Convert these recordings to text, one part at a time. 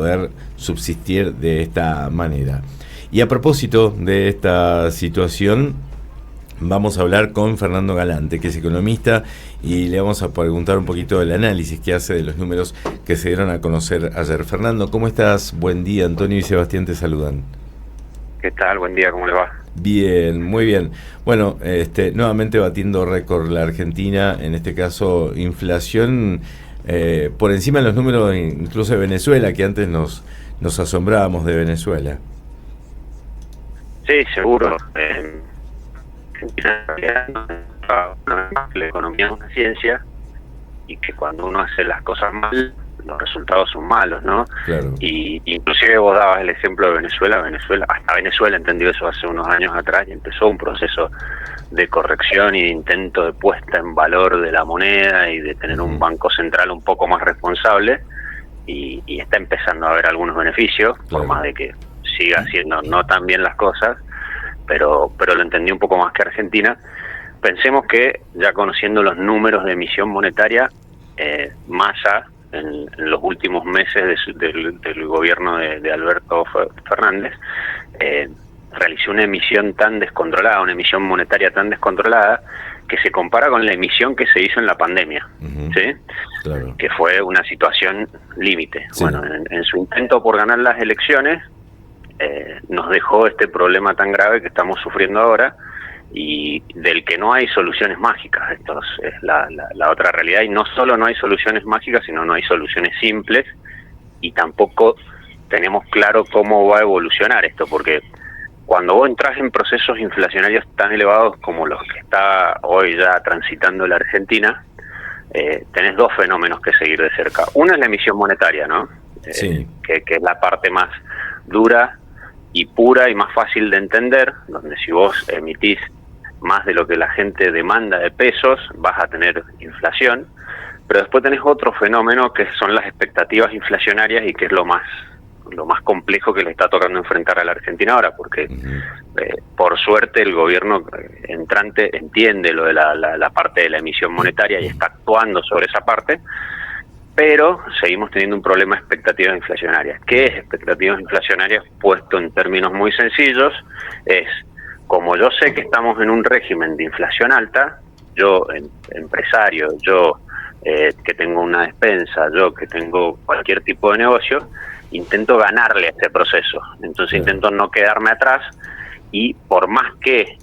poder subsistir de esta manera. Y a propósito de esta situación, vamos a hablar con Fernando Galante, que es economista, y le vamos a preguntar un poquito del análisis que hace de los números que se dieron a conocer ayer. Fernando, ¿cómo estás? Buen día, Antonio y Sebastián te saludan. ¿Qué tal? Buen día, ¿cómo le va? Bien, muy bien. Bueno, nuevamente batiendo récord la Argentina, en este caso inflación por encima de los números incluso de Venezuela, que antes nos asombrábamos de Venezuela. Sí, seguro. La economía es una ciencia y que cuando uno hace las cosas mal, los resultados son malos, ¿no? Claro. Y inclusive vos dabas el ejemplo de Venezuela. Hasta Venezuela entendió eso hace unos años atrás y empezó un proceso de corrección y de intento de puesta en valor de la moneda y de tener un banco central un poco más responsable, y está empezando a haber algunos beneficios, por más de que siga haciendo no tan bien las cosas, pero lo entendí un poco más que Argentina. Pensemos que ya conociendo los números de emisión monetaria, Massa en los últimos meses del gobierno de Alberto Fernández realizó una emisión tan descontrolada, una emisión monetaria tan descontrolada, que se compara con la emisión que se hizo en la pandemia, ¿sí? Claro. Que fue una situación límite. Sí. Bueno, en su intento por ganar las elecciones, nos dejó este problema tan grave que estamos sufriendo ahora, y del que no hay soluciones mágicas. Esto es la otra realidad, y no solo no hay soluciones mágicas, sino no hay soluciones simples, y tampoco tenemos claro cómo va a evolucionar esto, porque cuando vos entras en procesos inflacionarios tan elevados como los que está hoy ya transitando la Argentina, tenés dos fenómenos que seguir de cerca. Uno es la emisión monetaria, ¿no? Sí. Que es la parte más dura y pura y más fácil de entender, donde si vos emitís más de lo que la gente demanda de pesos, vas a tener inflación. Pero después tenés otro fenómeno que son las expectativas inflacionarias, y que es lo más complejo que le está tocando enfrentar a la Argentina ahora, porque por suerte el gobierno entrante entiende lo de la parte de la emisión monetaria y está actuando sobre esa parte, pero seguimos teniendo un problema de expectativas inflacionarias. ¿Qué es expectativas inflacionarias? Puesto en términos muy sencillos, es como yo sé que estamos en un régimen de inflación alta, yo empresario, yo que tengo una despensa, yo que tengo cualquier tipo de negocio, intento ganarle a este proceso. Entonces intento no quedarme atrás, y por más que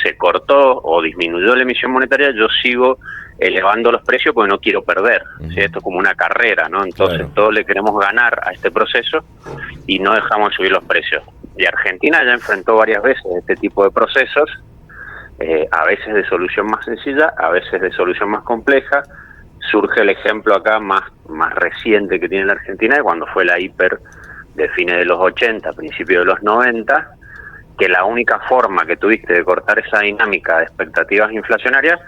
se cortó o disminuyó la emisión monetaria, yo sigo elevando los precios porque no quiero perder. ¿Sí? Esto es como una carrera, ¿no? Entonces todos le queremos ganar a este proceso y no dejamos de subir los precios. Y Argentina ya enfrentó varias veces este tipo de procesos, a veces de solución más sencilla, a veces de solución más compleja. Surge el ejemplo acá más reciente que tiene la Argentina, de cuando fue la hiper de fines de los 80, principios de los 90, que la única forma que tuviste de cortar esa dinámica de expectativas inflacionarias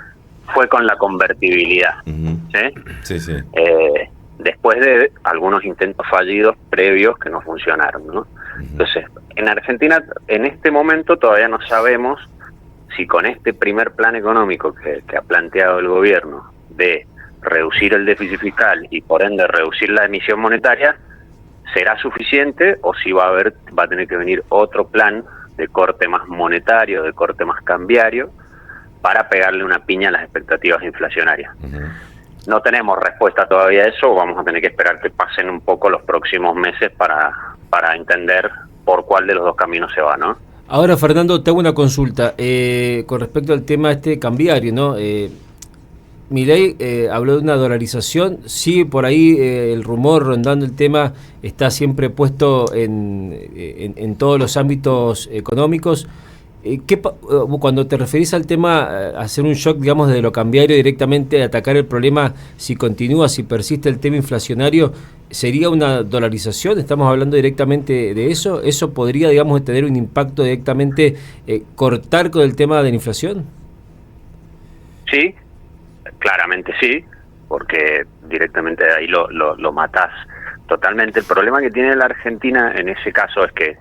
fue con la convertibilidad. ¿Sí? Sí. Después de algunos intentos fallidos previos que no funcionaron, ¿no? Entonces, en Argentina, en este momento todavía no sabemos si con este primer plan económico que ha planteado el gobierno de reducir el déficit fiscal y por ende reducir la emisión monetaria será suficiente, o si va a tener que venir otro plan de corte más monetario, de corte más cambiario, para pegarle una piña a las expectativas inflacionarias. No tenemos respuesta todavía a eso, vamos a tener que esperar que pasen un poco los próximos meses para entender por cuál de los dos caminos se va, ¿no? Ahora, Fernando, te hago una consulta con respecto al tema cambiario, ¿no? Milei habló de una dolarización. Sí, por ahí el rumor rondando el tema está siempre puesto en todos los ámbitos económicos. Cuando te referís al tema, hacer un shock, digamos, de lo cambiario, directamente atacar el problema, si continúa, si persiste el tema inflacionario, ¿sería una dolarización? ¿Estamos hablando directamente de eso? ¿Eso podría, digamos, tener un impacto directamente, cortar con el tema de la inflación? Sí, claramente sí, porque directamente de ahí lo matás totalmente. El problema que tiene la Argentina en ese caso es que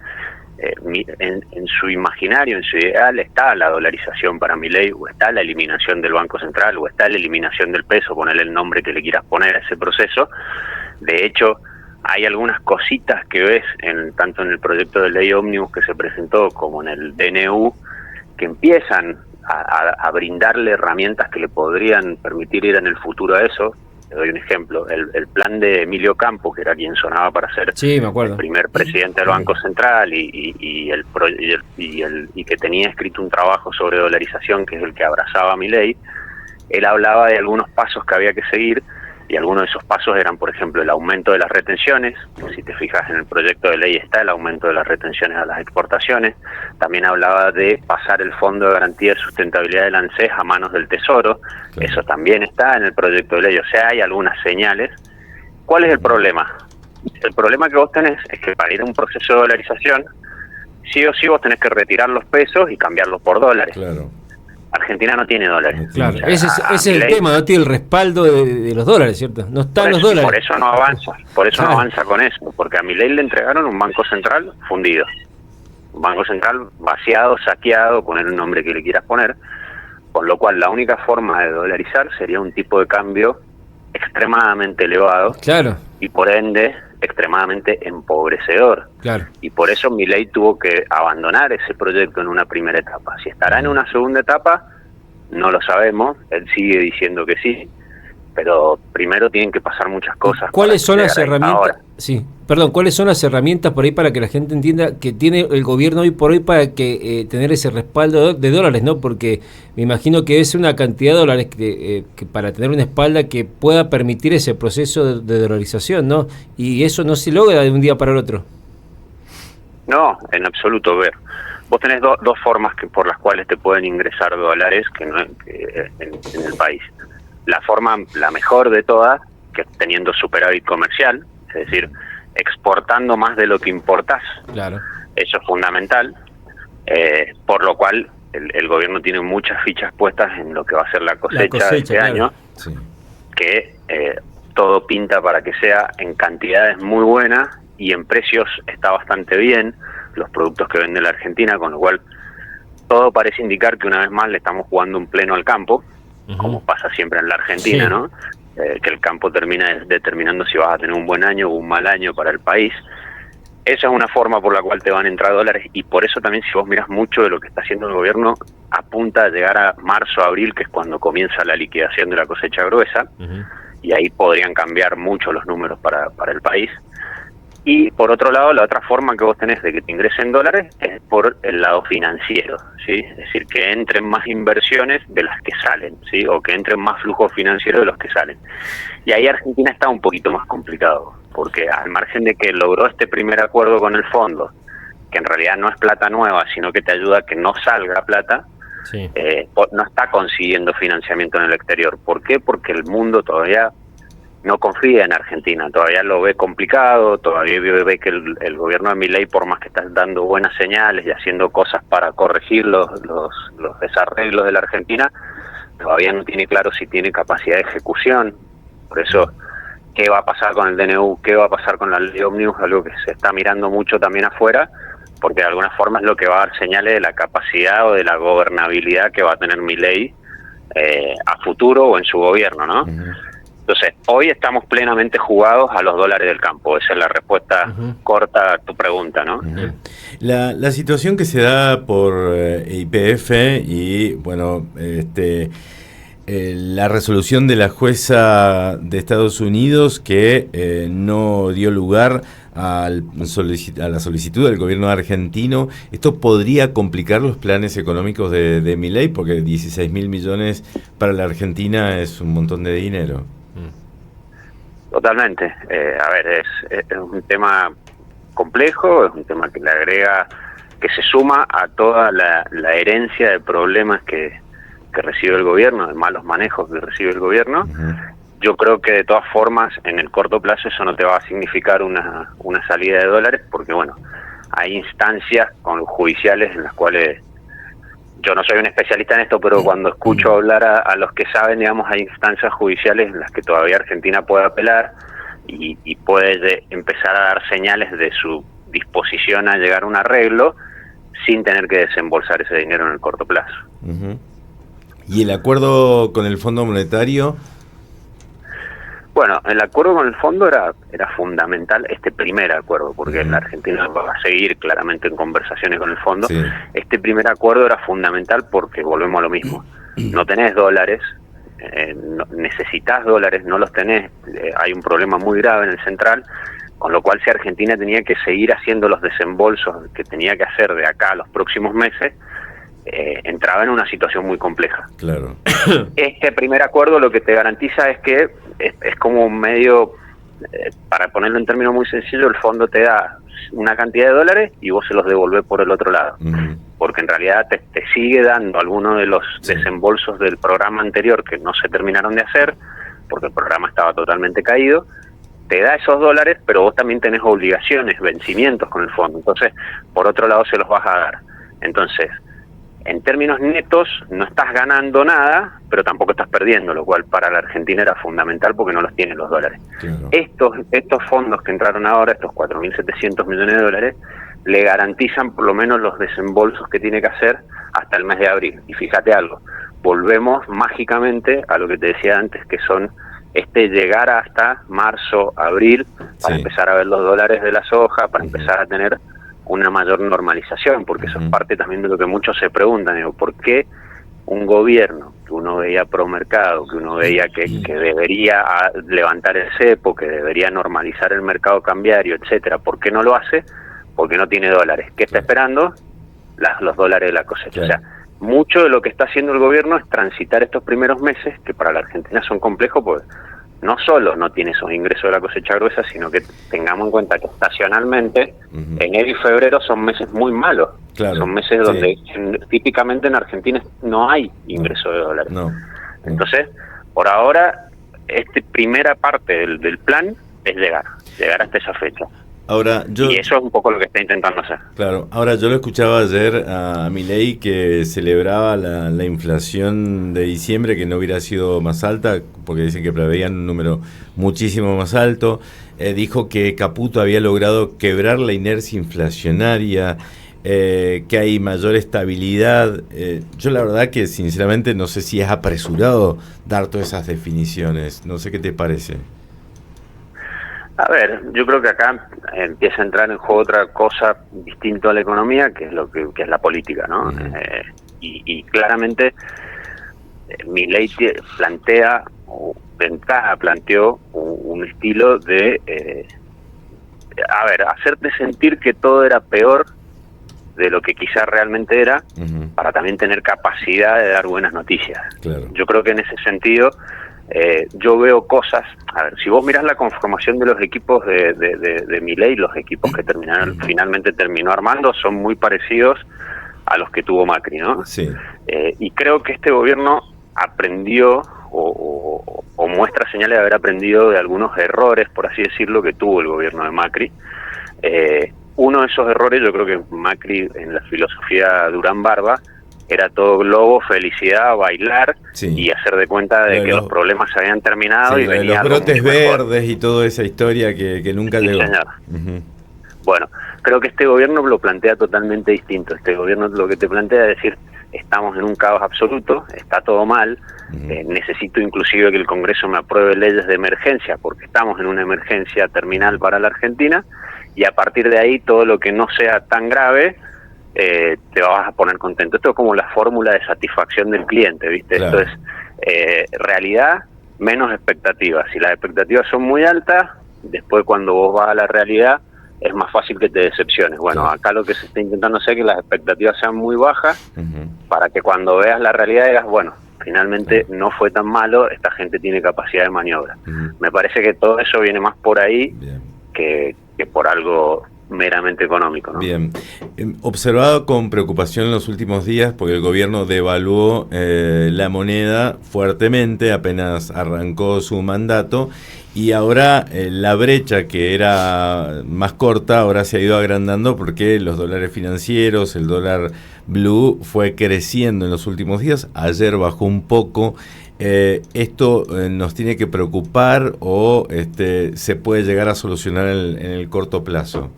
en su imaginario, en su ideal, está la dolarización para Milei, o está la eliminación del Banco Central, o está la eliminación del peso, ponerle el nombre que le quieras poner a ese proceso. De hecho, hay algunas cositas que ves tanto en el proyecto de ley ómnibus que se presentó como en el DNU que empiezan a brindarle herramientas que le podrían permitir ir en el futuro a eso. Te doy un ejemplo, el plan de Emilio Campo, que era quien sonaba para ser el primer presidente del Banco Central y que tenía escrito un trabajo sobre dolarización, que es el que abrazaba a Milei. Él hablaba de algunos pasos que había que seguir, y algunos de esos pasos eran, por ejemplo, el aumento de las retenciones, que si te fijas en el proyecto de ley está el aumento de las retenciones a las exportaciones. También hablaba de pasar el Fondo de Garantía de Sustentabilidad del ANSES a manos del Tesoro, eso también está en el proyecto de ley, o sea, hay algunas señales. ¿Cuál es el problema? El problema que vos tenés es que para ir a un proceso de dolarización, sí o sí vos tenés que retirar los pesos y cambiarlos por dólares. Claro. Argentina no tiene dólares. Claro, o sea, ese es el tema, no tiene el respaldo de los dólares, ¿cierto? No están los dólares. Por eso no avanza con eso, porque a Milei le entregaron un banco central fundido, un banco central vaciado, saqueado, poner el nombre que le quieras poner, con lo cual la única forma de dolarizar sería un tipo de cambio extremadamente elevado, claro, y por ende extremadamente empobrecedor. Claro. Y por eso Milei tuvo que abandonar ese proyecto en una primera etapa. Si estará en una segunda etapa, no lo sabemos, él sigue diciendo que sí, pero primero tienen que pasar muchas cosas. ¿Cuáles son las herramientas? Sí, perdón, ¿cuáles son las herramientas por ahí para que la gente entienda que tiene el gobierno hoy por hoy para que tener ese respaldo de dólares, ¿no? Porque me imagino que es una cantidad de dólares que para tener una espalda que pueda permitir ese proceso de dolarización, ¿no? Y eso no se logra de un día para el otro. No, en absoluto. Ver, vos tenés dos formas por las cuales te pueden ingresar dólares en el país. La mejor de todas, que es teniendo superávit comercial, es decir, exportando más de lo que importás. Claro. Eso es fundamental, por lo cual el gobierno tiene muchas fichas puestas en lo que va a ser la cosecha de este año, sí, que todo pinta para que sea en cantidades muy buenas y en precios está bastante bien los productos que vende la Argentina, con lo cual todo parece indicar que una vez más le estamos jugando un pleno al campo, como pasa siempre en la Argentina, sí, ¿no? Que el campo termina determinando si vas a tener un buen año o un mal año para el país. Esa es una forma por la cual te van a entrar dólares, y por eso también, si vos mirás mucho de lo que está haciendo el gobierno, apunta a llegar a marzo, abril, que es cuando comienza la liquidación de la cosecha gruesa, y ahí podrían cambiar mucho los números para el país. Y por otro lado, la otra forma que vos tenés de que te ingresen dólares es por el lado financiero, ¿sí? Es decir, que entren más inversiones de las que salen, ¿sí? O que entren más flujos financieros de los que salen. Y ahí Argentina está un poquito más complicado, porque al margen de que logró este primer acuerdo con el fondo, que en realidad no es plata nueva, sino que te ayuda a que no salga plata, sí, no está consiguiendo financiamiento en el exterior. ¿Por qué? Porque el mundo todavía no confía en Argentina, todavía lo ve complicado, todavía ve que el gobierno de Milei, por más que está dando buenas señales y haciendo cosas para corregir los desarreglos de la Argentina, todavía no tiene claro si tiene capacidad de ejecución. Por eso, ¿qué va a pasar con el DNU? ¿Qué va a pasar con la ley ómnibus? Algo que se está mirando mucho también afuera, porque de alguna forma es lo que va a dar señales de la capacidad o de la gobernabilidad que va a tener Milei a futuro o en su gobierno, ¿no? Entonces, hoy estamos plenamente jugados a los dólares del campo. Esa es la respuesta corta a tu pregunta, ¿no? La situación que se da por YPF y, bueno, la resolución de la jueza de Estados Unidos que no dio lugar a la solicitud del gobierno argentino, ¿esto podría complicar los planes económicos de Milei? Porque 16.000 millones para la Argentina es un montón de dinero. Totalmente. A ver, es un tema complejo, es un tema que le agrega, que se suma a toda la herencia de problemas que recibe el gobierno, de malos manejos que recibe el gobierno. Yo creo que de todas formas, en el corto plazo, eso no te va a significar una salida de dólares, porque bueno, hay instancias judiciales en las cuales, yo no soy un especialista en esto, pero cuando escucho hablar a los que saben, digamos, hay instancias judiciales en las que todavía Argentina puede apelar y puede empezar a dar señales de su disposición a llegar a un arreglo sin tener que desembolsar ese dinero en el corto plazo. ¿Y el acuerdo con el Fondo Monetario? Bueno, el acuerdo con el fondo era fundamental, este primer acuerdo, porque la Argentina va a seguir claramente en conversaciones con el fondo. Sí. Este primer acuerdo era fundamental porque volvemos a lo mismo. No tenés dólares, necesitas dólares, no los tenés, hay un problema muy grave en el central, con lo cual si Argentina tenía que seguir haciendo los desembolsos que tenía que hacer de acá a los próximos meses, entraba en una situación muy compleja. Claro. Este primer acuerdo lo que te garantiza es que es como un medio, para ponerlo en términos muy sencillos, el fondo te da una cantidad de dólares y vos se los devolvés por el otro lado. Porque en realidad te sigue dando algunos de los desembolsos del programa anterior que no se terminaron de hacer, porque el programa estaba totalmente caído. Te da esos dólares, pero vos también tenés obligaciones, vencimientos con el fondo. Entonces, por otro lado, se los vas a dar. Entonces, en términos netos, no estás ganando nada, pero tampoco estás perdiendo, lo cual para la Argentina era fundamental porque no los tienen los dólares. Claro. Estos fondos que entraron ahora, estos 4.700 millones de dólares, le garantizan por lo menos los desembolsos que tiene que hacer hasta el mes de abril. Y fíjate algo, volvemos mágicamente a lo que te decía antes, que son llegar hasta marzo, abril, para empezar a ver los dólares de la soja, para empezar a tener una mayor normalización, porque eso es parte también de lo que muchos se preguntan, digo, ¿por qué un gobierno que uno veía pro mercado, que uno veía que debería levantar el cepo, que debería normalizar el mercado cambiario, etcétera, ¿por qué no lo hace? Porque no tiene dólares. ¿Qué está esperando? Los dólares de la cosecha. O sea, mucho de lo que está haciendo el gobierno es transitar estos primeros meses, que para la Argentina son complejos, pues no solo no tiene esos ingresos de la cosecha gruesa, sino que tengamos en cuenta que estacionalmente enero y febrero son meses muy malos. Claro, son meses donde típicamente en Argentina no hay ingreso de dólares. Entonces, por ahora, primera parte del plan es llegar hasta esa fecha. Ahora, y eso es un poco lo que está intentando hacer. Claro, ahora yo lo escuchaba ayer a Milei que celebraba la inflación de diciembre, que no hubiera sido más alta, porque dicen que preveían un número muchísimo más alto. Dijo que Caputo había logrado quebrar la inercia inflacionaria, que hay mayor estabilidad. Yo la verdad que sinceramente no sé si es apresurado dar todas esas definiciones. No sé qué te parece. A ver, yo creo que acá empieza a entrar en juego otra cosa distinto a la economía, que es lo que es la política, ¿no? Y claramente Milei planteó un estilo de, hacerte sentir que todo era peor de lo que quizás realmente era, para también tener capacidad de dar buenas noticias. Claro. Yo creo que en ese sentido yo veo cosas. A ver, si vos mirás la conformación de los equipos de Milei, los equipos que finalmente terminó armando, son muy parecidos a los que tuvo Macri, ¿no? Sí. Y creo que este gobierno aprendió o muestra señales de haber aprendido de algunos errores, por así decirlo, que tuvo el gobierno de Macri. Uno de esos errores, yo creo que Macri, en la filosofía Durán Barba, era todo globo, felicidad, bailar y hacer de cuenta de que los problemas se habían terminado y venía los brotes verdes y toda esa historia que nunca llegó. Bueno, creo que este gobierno lo plantea totalmente distinto. Este gobierno lo que te plantea es decir, estamos en un caos absoluto, está todo mal, necesito inclusive que el Congreso me apruebe leyes de emergencia, porque estamos en una emergencia terminal para la Argentina, y a partir de ahí todo lo que no sea tan grave te vas a poner contento. Esto es como la fórmula de satisfacción del cliente, ¿viste? Claro. Esto es realidad menos expectativas. Si las expectativas son muy altas, después cuando vos vas a la realidad es más fácil que te decepciones. Bueno, claro. Acá lo que se está intentando hacer es que las expectativas sean muy bajas, para que cuando veas la realidad digas, bueno, finalmente no fue tan malo, esta gente tiene capacidad de maniobra. Me parece que todo eso viene más por ahí que por algo meramente económico, ¿no? Bien. Observado con preocupación en los últimos días porque el gobierno devaluó la moneda fuertemente apenas arrancó su mandato, y ahora la brecha que era más corta ahora se ha ido agrandando porque los dólares financieros, el dólar blue fue creciendo en los últimos días. Ayer bajó un poco. ¿Esto nos tiene que preocupar o se puede llegar a solucionar en el corto plazo?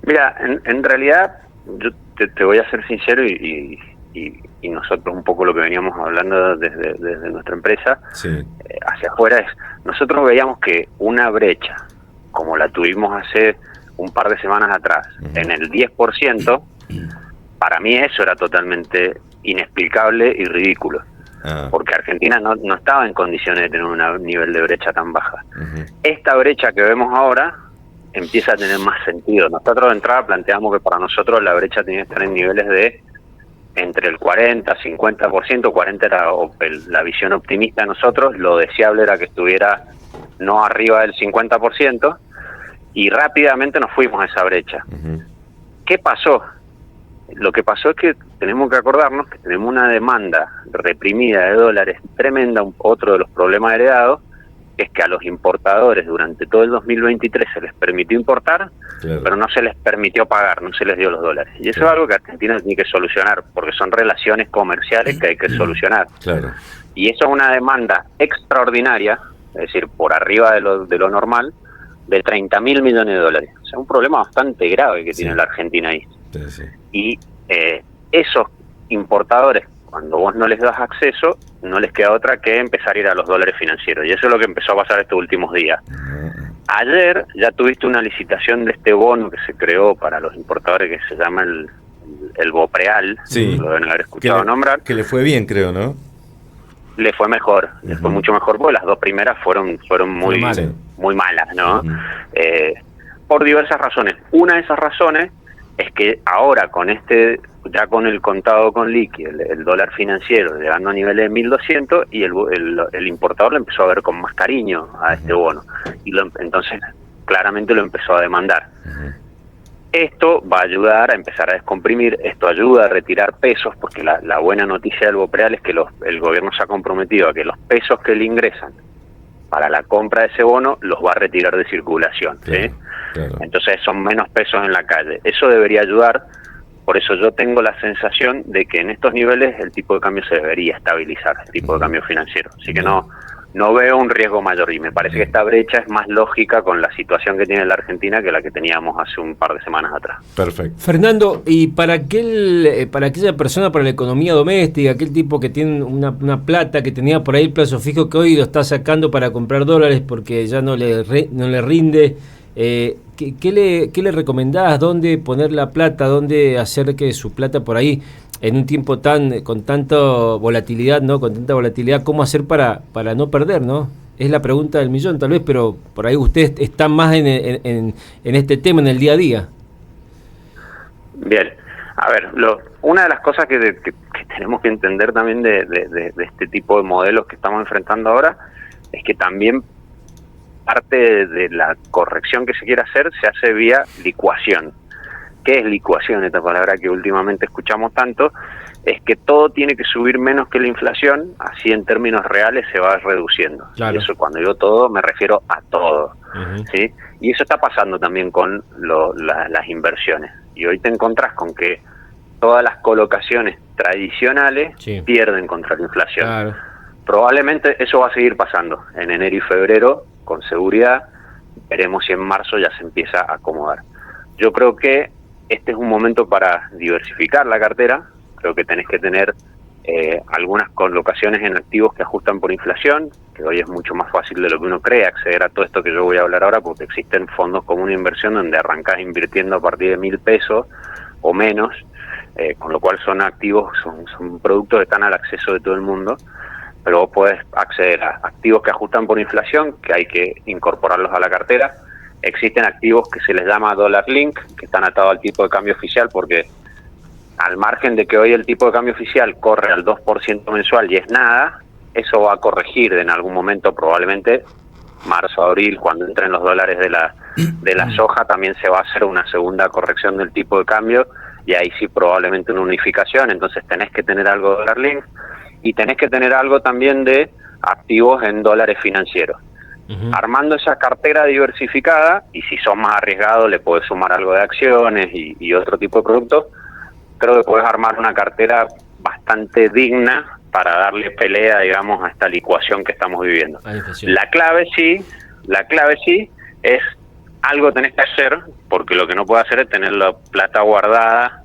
Mira, en realidad yo te voy a ser sincero y y nosotros un poco lo que veníamos hablando desde nuestra empresa, sí, hacia afuera, es nosotros veíamos que una brecha, como la tuvimos hace un par de semanas atrás, en el 10%, para mí eso era totalmente inexplicable y ridículo. Porque Argentina no estaba en condiciones de tener un nivel de brecha tan baja. Esta brecha que vemos ahora empieza a tener más sentido. Nosotros de entrada planteamos que para nosotros la brecha tenía que estar en niveles de entre el 40, 50%, 40 era la visión optimista de nosotros, lo deseable era que estuviera no arriba del 50%, y rápidamente nos fuimos a esa brecha. ¿Qué pasó? Lo que pasó es que tenemos que acordarnos que tenemos una demanda reprimida de dólares tremenda. Otro de los problemas heredados es que a los importadores durante todo el 2023 se les permitió importar, claro, pero no se les permitió pagar, no se les dio los dólares. Y eso, claro, es algo que Argentina tiene que solucionar, porque son relaciones comerciales que hay que solucionar. Claro. Y eso es una demanda extraordinaria, es decir, por arriba de lo normal, de 30.000 millones de dólares. O sea, un problema bastante grave que tiene la Argentina ahí. Sí. Y esos importadores, cuando vos no les das acceso, no les queda otra que empezar a ir a los dólares financieros. Y eso es lo que empezó a pasar estos últimos días. Ayer ya tuviste una licitación de este bono que se creó para los importadores, que se llama el BOPREAL. Sí. Lo deben haber escuchado nombrar. Que le fue bien, creo, ¿no? Le fue mejor, le fue mucho mejor, porque las dos primeras fueron muy malas, ¿no? Por diversas razones. Una de esas razones es que ahora ya con el contado con liqui, el dólar financiero llegando a niveles de 1.200, y el importador lo empezó a ver con más cariño a este bono, y entonces claramente lo empezó a demandar. Esto va a ayudar a empezar a descomprimir, esto ayuda a retirar pesos, porque la buena noticia del BOPREAL es que el gobierno se ha comprometido a que los pesos que le ingresan para la compra de ese bono los va a retirar de circulación, ¿sí? Claro. Entonces son menos pesos en la calle. Eso debería ayudar, por eso yo tengo la sensación de que en estos niveles el tipo de cambio se debería estabilizar, el tipo de cambio financiero. Así que no veo un riesgo mayor, y me parece que esta brecha es más lógica con la situación que tiene la Argentina que la que teníamos hace un par de semanas atrás. Perfecto. Fernando, y para aquella persona, para la economía doméstica, aquel tipo que tiene una plata que tenía por ahí el plazo fijo, que hoy lo está sacando para comprar dólares porque ya no le rinde, ¿qué le recomendás? ¿Dónde poner la plata? ¿Dónde hacer que su plata por ahí, en un tiempo con tanta volatilidad, ¿no? Con tanta volatilidad, ¿cómo hacer para no perder, ¿no? Es la pregunta del millón, tal vez, pero por ahí usted está más en este tema, en el día a día. Bien, a ver, una de las cosas que tenemos que entender también de este tipo de modelos que estamos enfrentando ahora es que también parte de la corrección que se quiere hacer se hace vía licuación. ¿Qué es licuación? Esta palabra que últimamente escuchamos tanto, es que todo tiene que subir menos que la inflación, así en términos reales se va reduciendo. Claro. Y eso, cuando digo todo, me refiero a todo. ¿Sí? Y eso está pasando también con las inversiones. Y hoy te encontrás con que todas las colocaciones tradicionales pierden contra la inflación. Claro. Probablemente eso va a seguir pasando en enero y febrero, con seguridad. Veremos si en marzo ya se empieza a acomodar. Yo creo que este es un momento para diversificar la cartera. Creo que tenés que tener algunas colocaciones en activos que ajustan por inflación, que hoy es mucho más fácil de lo que uno cree acceder a todo esto que yo voy a hablar ahora, porque existen fondos comunes de inversión donde arrancás invirtiendo a partir de 1.000 pesos o menos, con lo cual son activos, son productos que están al acceso de todo el mundo, pero vos podés acceder a activos que ajustan por inflación, que hay que incorporarlos a la cartera. Existen activos que se les llama Dollar Link, que están atados al tipo de cambio oficial, porque al margen de que hoy el tipo de cambio oficial corre al 2% mensual y es nada, eso va a corregir en algún momento, probablemente marzo, abril, cuando entren los dólares de la soja, también se va a hacer una segunda corrección del tipo de cambio, y ahí sí probablemente una unificación. Entonces tenés que tener algo de Dollar Link y tenés que tener algo también de activos en dólares financieros. Armando esa cartera diversificada, y si sos más arriesgado le podés sumar algo de acciones y otro tipo de productos, creo que podés armar una cartera bastante digna para darle pelea, digamos, a esta licuación que estamos viviendo. La clave sí es algo tenés que hacer, porque lo que no puedes hacer es tener la plata guardada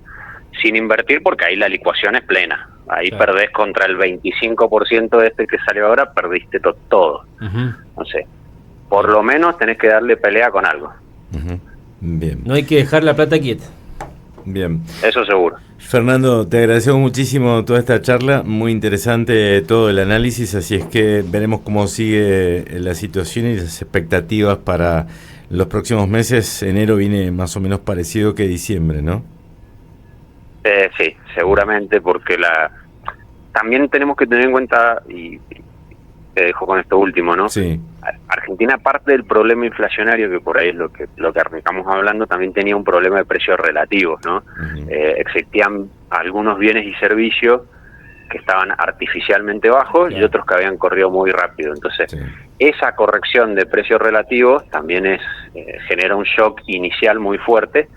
sin invertir, porque ahí la licuación es plena. Ahí claro, perdés contra el 25% de este que salió ahora, perdiste todo. No sé, por lo menos tenés que darle pelea con algo. Bien. No hay que dejar la plata quieta. Bien. Eso seguro. Fernando, te agradecemos muchísimo toda esta charla, muy interesante todo el análisis, así es que veremos cómo sigue la situación y las expectativas para los próximos meses. Enero viene más o menos parecido que diciembre, ¿no? Sí, seguramente, porque también tenemos que tener en cuenta, y te dejo con esto último, ¿no? Sí. Argentina, aparte del problema inflacionario, que por ahí es lo que arrancamos hablando, también tenía un problema de precios relativos, ¿no? Existían algunos bienes y servicios que estaban artificialmente bajos, claro, y otros que habían corrido muy rápido. Entonces, sí, esa corrección de precios relativos también genera un shock inicial muy fuerte,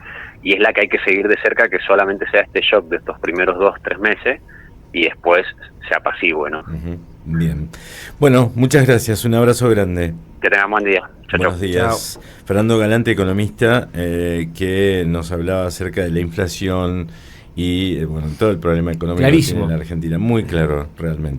y es la que hay que seguir de cerca, que solamente sea este shock de estos primeros 2-3 meses y después sea pasivo, ¿no? Bien. Bueno, muchas gracias. Un abrazo grande. Que tengan buen día. Chau, Buenos días. Chau. Fernando Galante, economista, que nos hablaba acerca de la inflación y bueno, todo el problema económico que tiene en la Argentina. Muy claro, realmente.